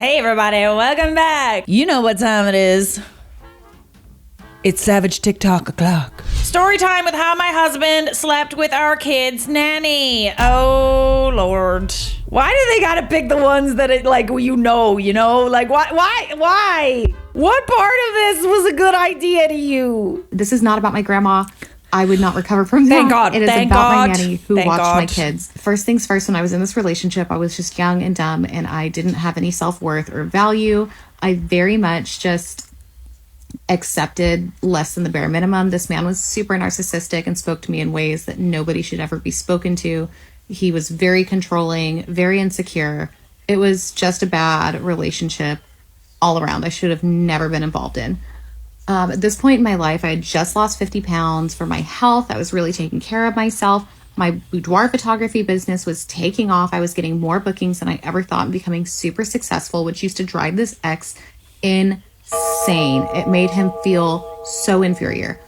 Hey everybody, welcome back. You know what time it is. It's Savage TikTok o'clock. Story time with how my husband slept with our kid's nanny. Oh Lord. Why do they gotta pick the ones that it like you know? Like why? What part of this was a good idea to you? This is not about my grandma. I would not recover from that. Thank God. It is Thank about God. my nanny who Thank watched God. my kids. First things first, when I was in this relationship, I was just young and dumb and I didn't have any self-worth or value. I very much just accepted less than the bare minimum. This man was super narcissistic and spoke to me in ways that nobody should ever be spoken to. He was very controlling, very insecure. It was just a bad relationship all around. I should have never been involved in. At this point in my life, I had just lost 50 pounds. For my health, I was really taking care of myself. My boudoir photography business was taking off. I was getting more bookings than I ever thought and becoming super successful, which used to drive this ex insane. It made him feel so inferior.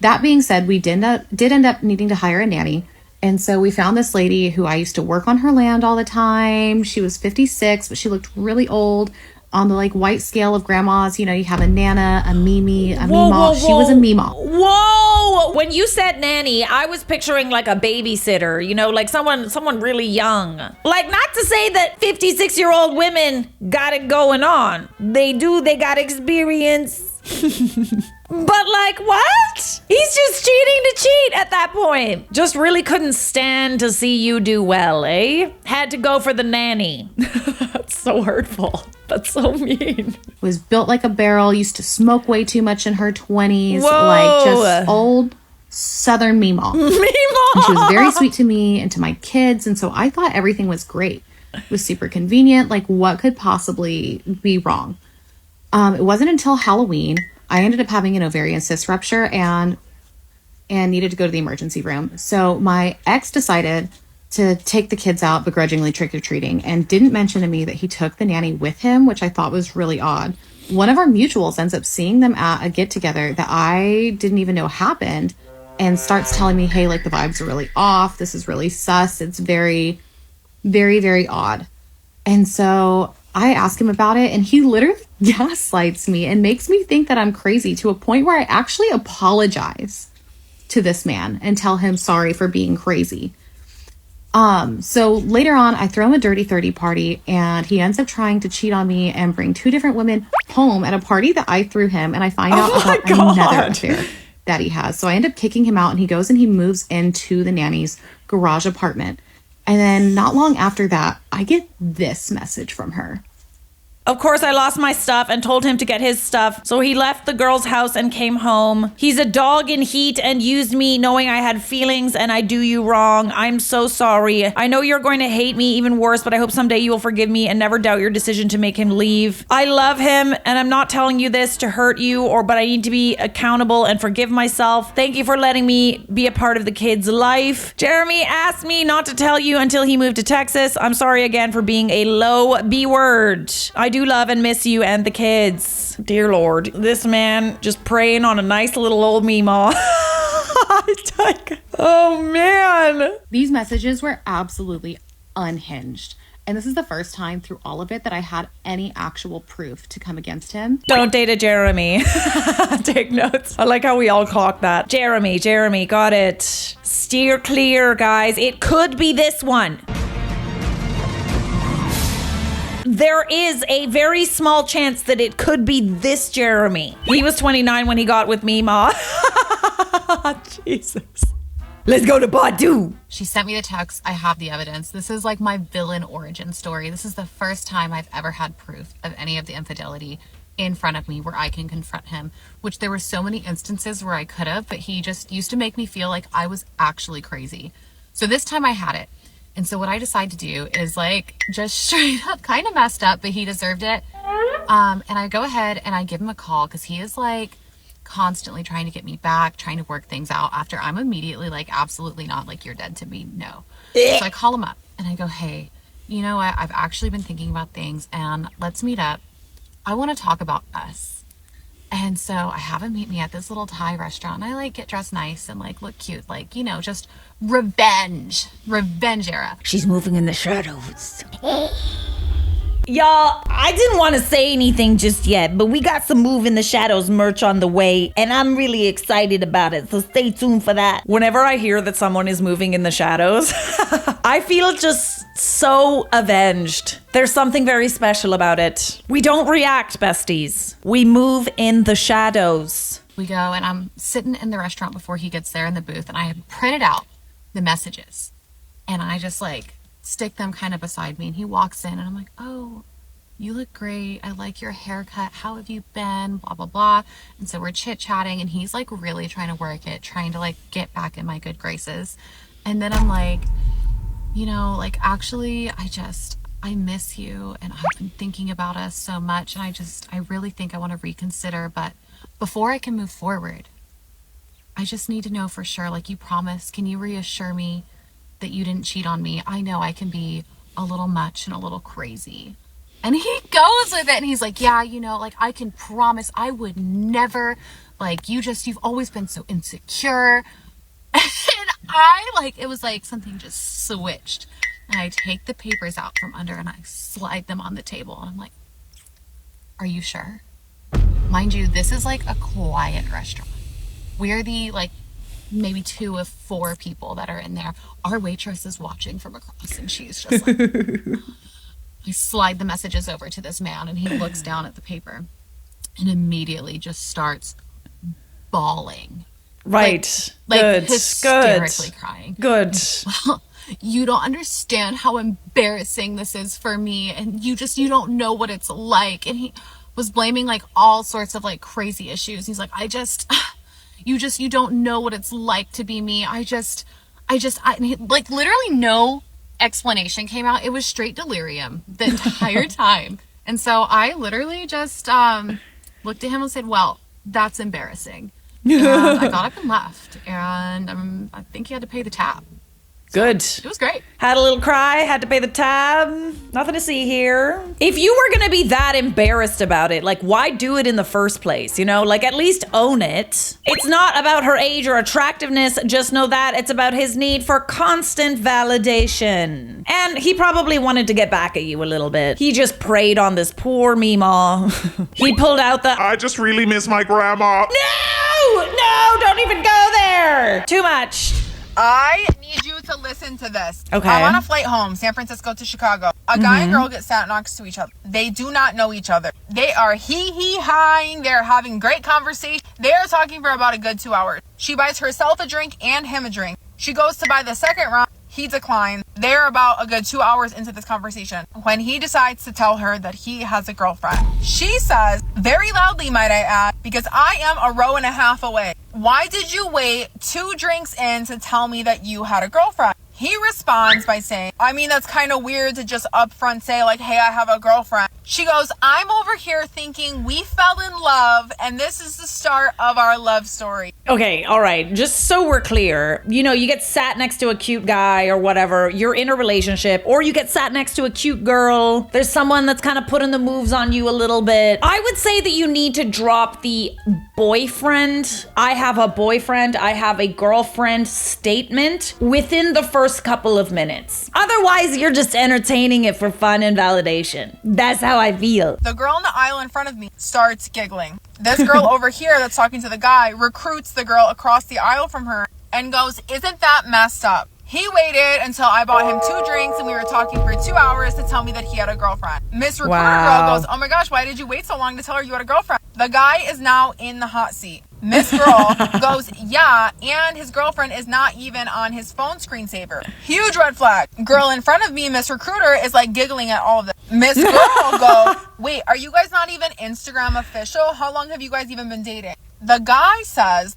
That being said, we did end up needing to hire a nanny. And so we found this lady who I used to work on her land all the time. She was 56, but she looked really old. On the like white scale of grandmas, you know, you have a Nana, a Mimi, a Meemaw. She was a Meemaw. Whoa! When you said nanny, I was picturing like a babysitter, like someone really young. Like, not to say that 56-year-old women got it going on. They do, they got experience. But like, what? He's just cheating to cheat at that point. Just really couldn't stand to see you do well, eh? Had to go for the nanny. That's so hurtful. That's so mean. Was built like a barrel, used to smoke way too much in her 20s. Whoa. Like just old Southern Meemaw. Meemaw! And she was very sweet to me and to my kids. And so I thought everything was great. It was super convenient. Like, what could possibly be wrong? It wasn't until Halloween I ended up having an ovarian cyst rupture and needed to go to the emergency room. So my ex decided to take the kids out begrudgingly trick-or-treating and didn't mention to me that he took the nanny with him, which I thought was really odd. One of our mutuals ends up seeing them at a get-together that I didn't even know happened and starts telling me, hey, like the vibes are really off. This is really sus. It's very, very, very odd. And so I ask him about it and he literally gaslights me and makes me think that I'm crazy to a point where I actually apologize to this man and tell him sorry for being crazy. So later on, I throw him a dirty 30 party and he ends up trying to cheat on me and bring two different women home at a party that I threw him. And I find out about another affair that he has. So I end up kicking him out and he goes and he moves into the nanny's garage apartment. And then not long after that, I get this message from her. Of course, I lost my stuff and told him to get his stuff, so he left the girl's house and came home. He's a dog in heat and used me knowing I had feelings and I do you wrong. I'm so sorry. I know you're going to hate me even worse, but I hope someday you will forgive me and never doubt your decision to make him leave. I love him and I'm not telling you this to hurt you but I need to be accountable and forgive myself. Thank you for letting me be a part of the kid's life. Jeremy asked me not to tell you until he moved to Texas. I'm sorry again for being a low B word. I do love and miss you and the kids. Dear Lord, this man just preying on a nice little old Meemaw. Oh man. These messages were absolutely unhinged. And this is the first time through all of it that I had any actual proof to come against him. Don't date a Jeremy. Take notes. I like how we all clock that. Jeremy, got it. Steer clear, guys. It could be this one. There is a very small chance that it could be this Jeremy. He was 29 when he got with me, Ma. Jesus. Let's go to part 2. She sent me the text. I have the evidence. This is like my villain origin story. This is the first time I've ever had proof of any of the infidelity in front of me where I can confront him, which there were so many instances where I could have, but he just used to make me feel like I was actually crazy. So this time I had it. And so what I decide to do is like just straight up kind of messed up, but he deserved it. And I go ahead and I give him a call because he is like constantly trying to get me back, trying to work things out after I'm immediately like, absolutely not, like you're dead to me. No. So I call him up and I go, hey, you know what? I've actually been thinking about things and let's meet up. I want to talk about us. And so I have him meet me at this little Thai restaurant. I like get dressed nice and like look cute, like, just revenge era. She's moving in the shadows. Y'all, I didn't want to say anything just yet, but we got some Move in the Shadows merch on the way, and I'm really excited about it, so stay tuned for that. Whenever I hear that someone is moving in the shadows, I feel just so avenged. There's something very special about it. We don't react, besties. We move in the shadows. We go, and I'm sitting in the restaurant before he gets there in the booth, and I had printed out the messages, and I just like stick them kind of beside me, and he walks in, and I'm like, oh, you look great, I like your haircut, how have you been, blah blah blah. And so we're chit-chatting, and he's like really trying to work it, trying to like get back in my good graces. And then I'm like, you know, like, actually I miss you, and I've been thinking about us so much, and I really think I want to reconsider, but before I can move forward, I just need to know for sure, like you promised, can you reassure me that you didn't cheat on me? I know I can be a little much and a little crazy. And he goes with it, and he's like, yeah, you know, like, I can promise I would never, like, you've always been so insecure. And it was like something just switched. And I take the papers out from under, and I slide them on the table, and I'm like, are you sure? Mind you, this is like a quiet restaurant. We're the, like, maybe 2 of 4 people that are in there. Our waitress is watching from across, and she's just like, I slide the messages over to this man, and he looks down at the paper and immediately just starts bawling. Right. Like hysterically crying. Good. Well, you don't understand how embarrassing this is for me, and you don't know what it's like. And he was blaming like all sorts of like crazy issues. He's like, you don't know what it's like to be me. And he, like, literally no explanation came out. It was straight delirium the entire time. And so I literally just looked at him and said, well, that's embarrassing. And I got up and left, and I think he had to pay the tab. Good. It was great. Had a little cry, had to pay the tab. Nothing to see here. If you were going to be that embarrassed about it, like, why do it in the first place? You know, like, at least own it. It's not about her age or attractiveness. Just know that it's about his need for constant validation. And he probably wanted to get back at you a little bit. He just preyed on this poor Meemaw. He pulled out the, I just really miss my grandma. No, don't even go there. Too much. I need you to listen to this. Okay. I'm on a flight home, San Francisco to Chicago. A guy and girl get sat next to each other. They do not know each other. They are hee-hee-hawing. They're having great conversation. They are talking for about a good 2 hours. She buys herself a drink and him a drink. She goes to buy the second round. He declines. They're about a good 2 hours into this conversation when he decides to tell her that he has a girlfriend. She says, very loudly, might I add, because I am a row and a half away. Why did you wait 2 drinks in to tell me that you had a girlfriend? He responds by saying, I mean, that's kind of weird to just upfront say, like, hey, I have a girlfriend. She goes, I'm over here thinking we fell in love, and this is the start of our love story. Okay, all right. Just so we're clear, you know, you get sat next to a cute guy or whatever, you're in a relationship, or you get sat next to a cute girl. There's someone that's kind of putting the moves on you a little bit. I would say that you need to drop the boyfriend, I have a boyfriend, I have a girlfriend statement within the first couple of minutes. Otherwise, you're just entertaining it for fun and validation. That's how I feel. The girl in the aisle in front of me starts giggling. This girl over here that's talking to the guy recruits the girl across the aisle from her and goes, isn't that messed up? He waited until I bought him 2 drinks and we were talking for 2 hours to tell me that he had a girlfriend. Miss Recruiter Girl goes, oh my gosh, why did you wait so long to tell her you had a girlfriend? The guy is now in the hot seat. Miss Girl goes, yeah, and his girlfriend is not even on his phone screensaver. Huge red flag. Girl in front of me, Miss Recruiter, is like giggling at all of this. Miss Girl goes, wait, are you guys not even Instagram official? How long have you guys even been dating? The guy says,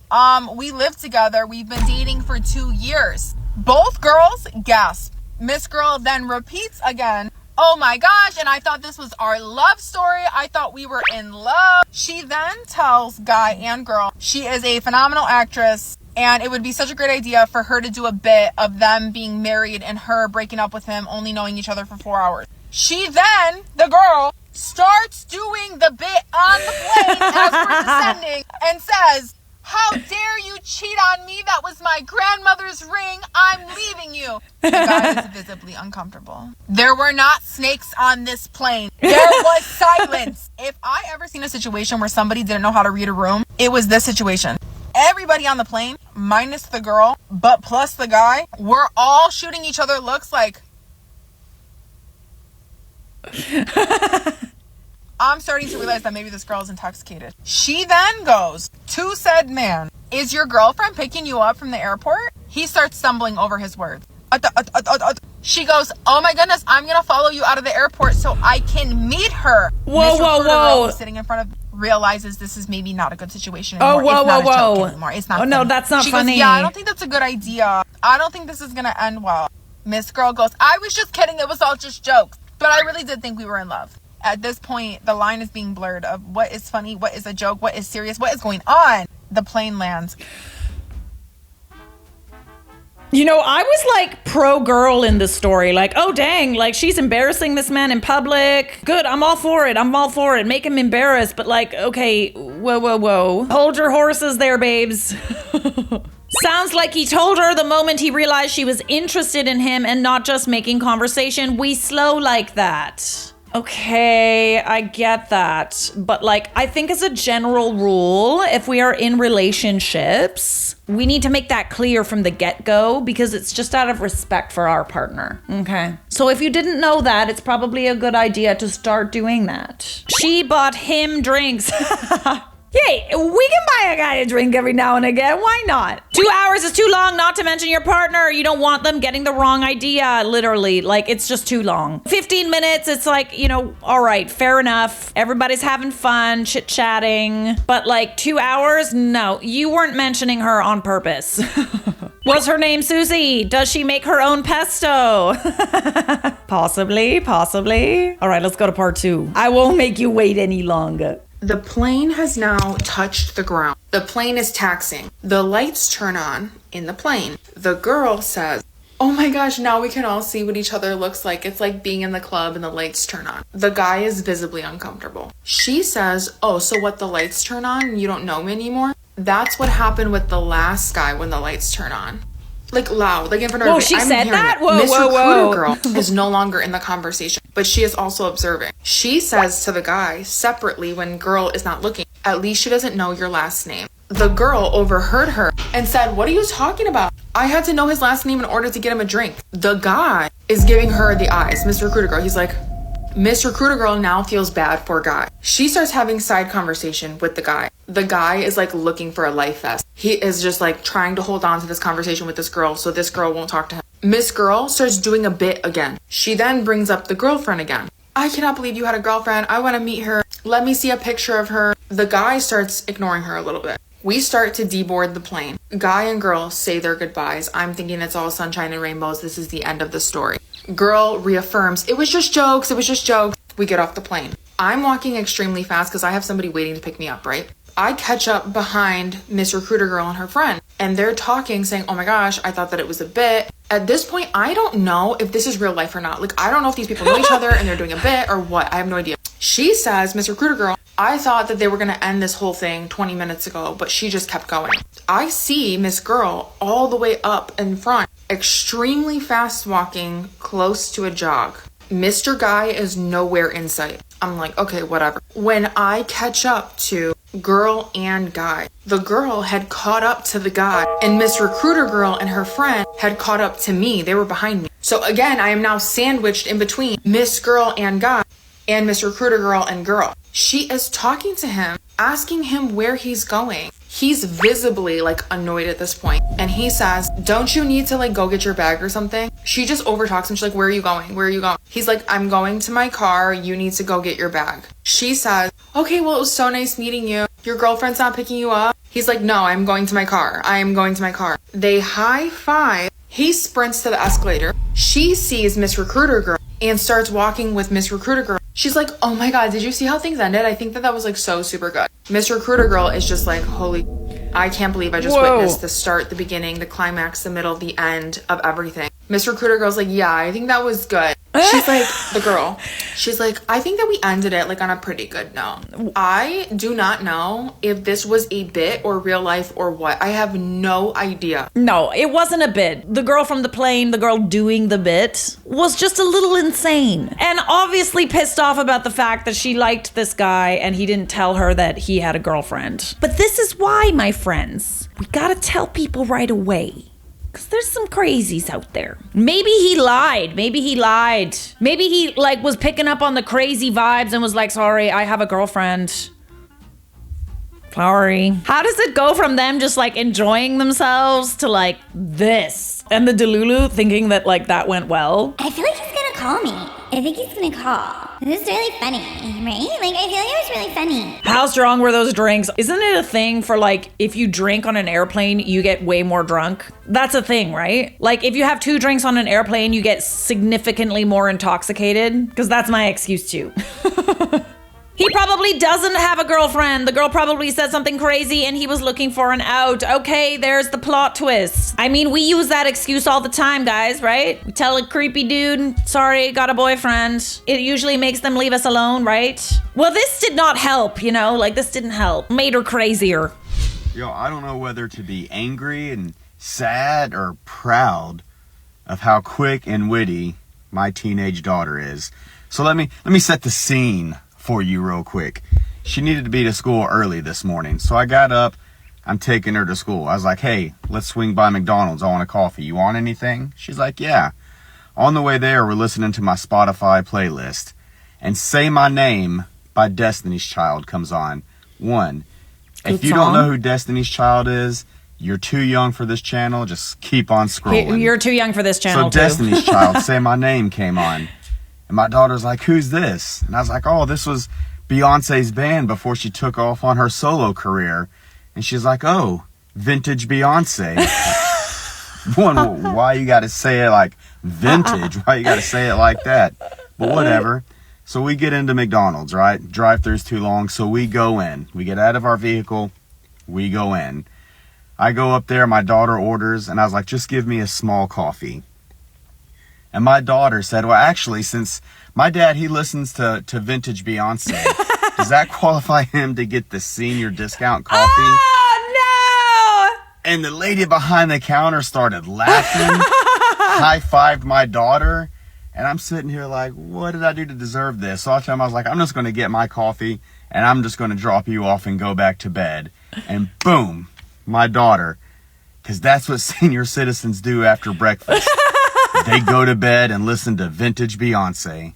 we live together. We've been dating for 2 years. Both girls gasp. Miss Girl then repeats again, oh my gosh, and I thought this was our love story. I thought we were in love. She then tells guy and girl she is a phenomenal actress and it would be such a great idea for her to do a bit of them being married and her breaking up with him, only knowing each other for 4 hours. She then, the girl, starts doing the bit on the plane as we're descending and says, How dare you cheat on me? That was my grandmother's ring. I'm leaving you. The guy is visibly uncomfortable. There were not snakes on this plane. There was silence. If I ever seen a situation where somebody didn't know how to read a room, it was this situation. Everybody on the plane, minus the girl, but plus the guy, we're all shooting each other looks like... I'm starting to realize that maybe this girl is intoxicated. She then goes to said man, is your girlfriend picking you up from the airport? He starts stumbling over his words. She goes, oh my goodness, I'm going to follow you out of the airport so I can meet her. Whoa, whoa, whoa. Sitting in front of realizes this is maybe not a good situation Oh, anymore. whoa, It's not whoa, a joke whoa. anymore. It's not Oh, no, funny. that's not She funny. goes, yeah, I don't think that's a good idea. I don't think this is going to end well. Miss Girl goes, I was just kidding. It was all just jokes. But I really did think we were in love. At this point, the line is being blurred of what is funny, what is a joke, what is serious, what is going on. The plane lands. You know, I was like pro girl in this story. Like, oh, dang, like she's embarrassing this man in public. Good, I'm all for it. I'm all for it. Make him embarrassed. But like, okay, whoa, whoa, whoa. Hold your horses there, babes. Sounds like he told her the moment he realized she was interested in him and not just making conversation. We slow like that. Okay, I get that. But like, I think as a general rule, if we are in relationships, we need to make that clear from the get-go because it's just out of respect for our partner. Okay. So if you didn't know that, it's probably a good idea to start doing that. She bought him drinks. Yay, we can buy a guy a drink every now and again. Why not? 2 hours is too long, not to mention your partner. You don't want them getting the wrong idea, literally. Like, it's just too long. 15 minutes, it's like, you know, all right, fair enough. Everybody's having fun, chit-chatting. But like 2 hours? No, you weren't mentioning her on purpose. Was her name Susie? Does she make her own pesto? Possibly. All right, let's go to part 2. I won't make you wait any longer. The plane has now touched the ground. The plane is taxiing. The lights turn on in the plane. The girl says, oh my gosh, now we can all see what each other looks like. It's like being in the club and the lights turn on. The guy is visibly uncomfortable. She says, oh, so what, the lights turn on and you don't know me anymore? That's what happened with the last guy when the lights turn on. Like loud, like in front of Whoa, everybody. she I'm said hearing that? it. Whoa, Miss whoa, Recruiter whoa. Girl is no longer in the conversation, but she is also observing. She says to the guy separately when girl is not looking, at least she doesn't know your last name. The girl overheard her and said, what are you talking about? I had to know his last name in order to get him a drink. The guy is giving her the eyes. Miss Recruiter Girl, he's like, Miss Recruiter Girl now feels bad for guy. She starts having side conversation with the guy. The guy is like looking for a life vest. He is just like trying to hold on to this conversation with this girl so this girl won't talk to him. Miss Girl starts doing a bit again. She then brings up the girlfriend again. I cannot believe you had a girlfriend. I want to meet her. Let me see a picture of her. The guy starts ignoring her a little bit. We start to deboard the plane. Guy and girl say their goodbyes. I'm thinking it's all sunshine and rainbows. This is the end of the story. Girl reaffirms, it was just jokes. We get off the plane. I'm walking extremely fast because I have somebody waiting to pick me up, right? I catch up behind Miss Recruiter Girl and her friend, and they're talking, saying, oh my gosh, I thought that it was a bit. At this point, I don't know if this is real life or not. Like, I don't know if these people know each other and they're doing a bit or what. I have no idea. She says, Miss Recruiter Girl, I thought that they were going to end this whole thing 20 minutes ago, but she just kept going. I see Miss Girl all the way up in front, extremely fast walking, close to a jog. Mr. Guy is nowhere in sight. I'm like, okay, whatever. When I catch up to girl and guy, the girl had caught up to the guy, and Miss Recruiter Girl and her friend had caught up to me. They were behind me. So again, I am now sandwiched in between Miss Girl and guy and Miss Recruiter Girl and girl. She is talking to him, asking him where he's going. He's visibly like annoyed at this point. And he says, don't you need to like go get your bag or something? She just overtalks him. She's like, where are you going? Where are you going? He's like, I'm going to my car. You need to go get your bag. She says, okay, well, it was so nice meeting you. Your girlfriend's not picking you up? He's like, no, I'm going to my car. I am going to my car. They high five. He sprints to the escalator. She sees Miss Recruiter Girl and starts walking with Miss Recruiter Girl. She's like, oh my God, did you see how things ended? I think that was like so super good. Miss Recruiter Girl is just like, holy, I can't believe I just witnessed the start, the beginning, the climax, the middle, the end of everything. Miss Recruiter Girl's like, yeah, I think that was good. She's like, the girl, she's like, I think that we ended it like on a pretty good note. I do not know if this was a bit or real life or what. I have no idea. No, it wasn't a bit. The girl from the plane, the girl doing the bit, was just a little insane. And obviously pissed off about the fact that she liked this guy and he didn't tell her that he had a girlfriend. But this is why, my friends, we gotta tell people right away. Because there's some crazies out there. Maybe he lied. Maybe he like was picking up on the crazy vibes and was like, sorry, I have a girlfriend. Sorry. How does it go from them just like enjoying themselves to like this? And the Delulu thinking that like that went well? I feel like he's gonna call me. I think he's gonna call. This is really funny, right? Like, I feel like it was really funny. How strong were those drinks? Isn't it a thing for like, if you drink on an airplane, you get way more drunk? That's a thing, right? Like, if you have 2 drinks on an airplane, you get significantly more intoxicated? Because that's my excuse too. He probably doesn't have a girlfriend. The girl probably said something crazy and he was looking for an out. Okay, there's the plot twist. I mean, we use that excuse all the time, guys, right? We tell a creepy dude, sorry, got a boyfriend. It usually makes them leave us alone, right? Well, this did not help, you know? Like, this didn't help. Made her crazier. Yo, I don't know whether to be angry and sad or proud of how quick and witty my teenage daughter is. So let me set the scene for you real quick. She needed to be to school early this morning, so I got up. I'm taking her to school. I was like, hey, let's swing by McDonald's. I want a coffee. You want anything? She's like, yeah. On the way there, we're listening to my Spotify playlist, and Say My Name by Destiny's Child comes on. If you don't know who Destiny's Child is, you're too young for this channel. Just keep on scrolling. You're too young for this channel, so Destiny's Child, Say My Name came on. And my daughter's like, who's this? And I was like, oh, this was Beyonce's band before she took off on her solo career. And she's like, oh, vintage Beyonce. Why you gotta say it like vintage? Why you gotta say it like that? But whatever. So we get into McDonald's, right? Drive-thru's too long, so we go in. We get out of our vehicle, we go in. I go up there, my daughter orders, and I was like, just give me a small coffee. And my daughter said, well, actually, since my dad, he listens to vintage Beyonce, does that qualify him to get the senior discount coffee? Oh, no! And the lady behind the counter started laughing, high-fived my daughter, and I'm sitting here like, what did I do to deserve this? So I told him, I was like, I'm just going to get my coffee, and I'm just going to drop you off and go back to bed. And boom, my daughter, because that's what senior citizens do after breakfast. They go to bed and listen to vintage Beyonce.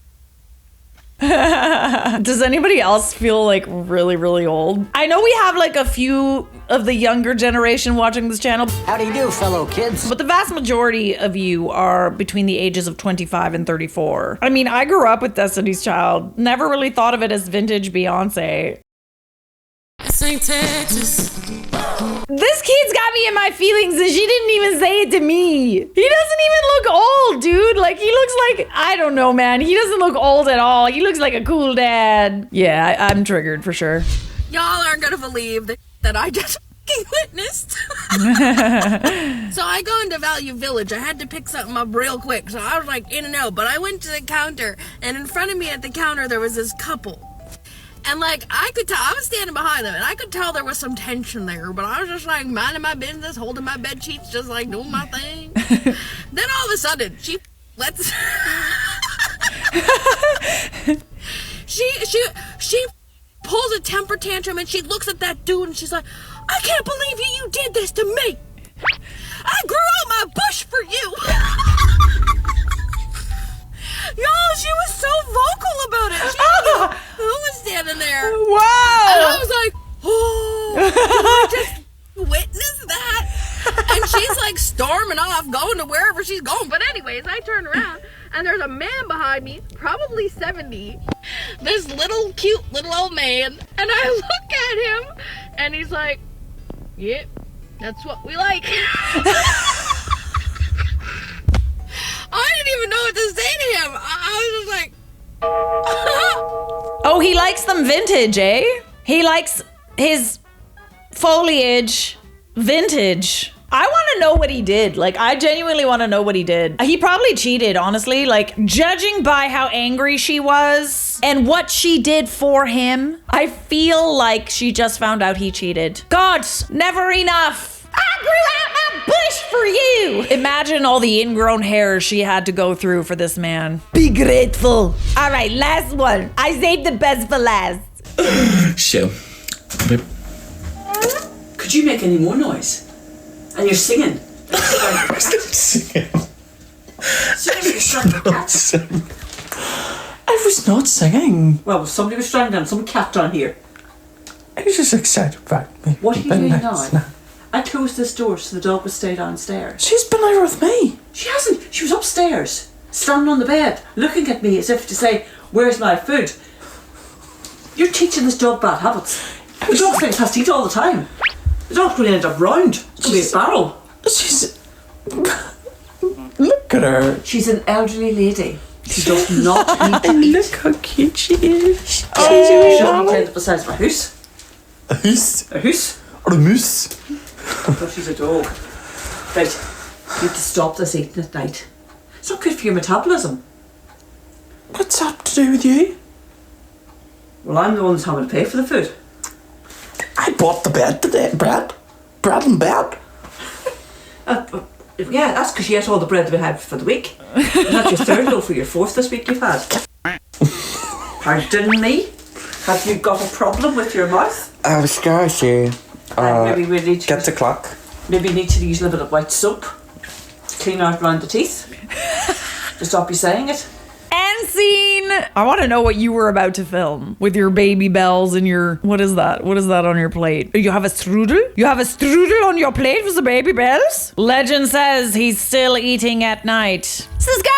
Does anybody else feel like really, really old? I know we have like a few of the younger generation watching this channel. How do you do, fellow kids? But the vast majority of you are between the ages of 25 and 34. I mean, I grew up with Destiny's Child. Never really thought of it as vintage Beyonce. St. Texas. This kid's got me in my feelings and she didn't even say it to me. He doesn't even look old, dude. Like, he looks like, I don't know, man. He doesn't look old at all. He looks like a cool dad. Yeah, I'm triggered for sure. Y'all aren't gonna believe that I just witnessed. So I go into Value Village. I had to pick something up real quick, so I was like in and out. But I went to the counter, and in front of me at the counter there was this couple. And like, I could tell, I was standing behind them, and I could tell there was some tension there, but I was just like minding my business, holding my bed sheets, just like doing my thing. Then all of a sudden, she lets, she pulls a temper tantrum, and she looks at that dude, and she's like, I can't believe you did this to me. I grew out my bush for you. Y'all, she was so vocal about it. Who was standing there? Whoa! And I was like, oh, did I just witness that? And she's like storming off, going to wherever she's going. But anyways, I turn around and there's a man behind me, probably 70. This little cute little old man. And I look at him and he's like, yep, that's what we like. I didn't even know what to say to him. I was just like, oh, he likes them vintage, eh? He likes his foliage vintage. I want to know what he did. Like, I genuinely want to know what he did. He probably cheated, honestly. Like, judging by how angry she was and what she did for him, I feel like she just found out he cheated. God, never enough. I grew out my bush for you. Imagine all the ingrown hairs she had to go through for this man. Be grateful. All right, last one. I saved the best for last. So, could you make any more noise? And you're singing. Singing. Seriously, son of a cat. I was not singing. Well, somebody was stranded down, some cat down here. I was just excited about me. What are you doing now? I closed this door so the dog would stay downstairs. She's been over with me. She hasn't. She was upstairs, standing on the bed, looking at me as if to say, "Where's my food?" You're teaching this dog bad habits. The dog's getting past eat all the time. The dog's going to end up round. It's going to be a barrel. She's... Look at her. She's an elderly lady. She does not need to And eat. look how cute she is. She doesn't tend the size of a house. A hoose? A house? Or a moose? But she's a dog. Right, you need to stop this eating at night. It's not good for your metabolism. What's that to do with you? Well, I'm the one that's having to pay for the food. I bought the bed today. Bread and bed. Yeah, that's because you ate all the bread we had for the week. Is that your third loaf or your fourth this week you've had? Pardon me? Have you got a problem with your mouth? I was going to say, Maybe we need to get the clock. Maybe you need to use a little bit of white soap to clean out around the teeth. To stop you saying it. End scene. I want to know what you were about to film with your baby bells and your... What is that? What is that on your plate? You have a strudel? You have a strudel on your plate with the baby bells? Legend says he's still eating at night. Subscribe!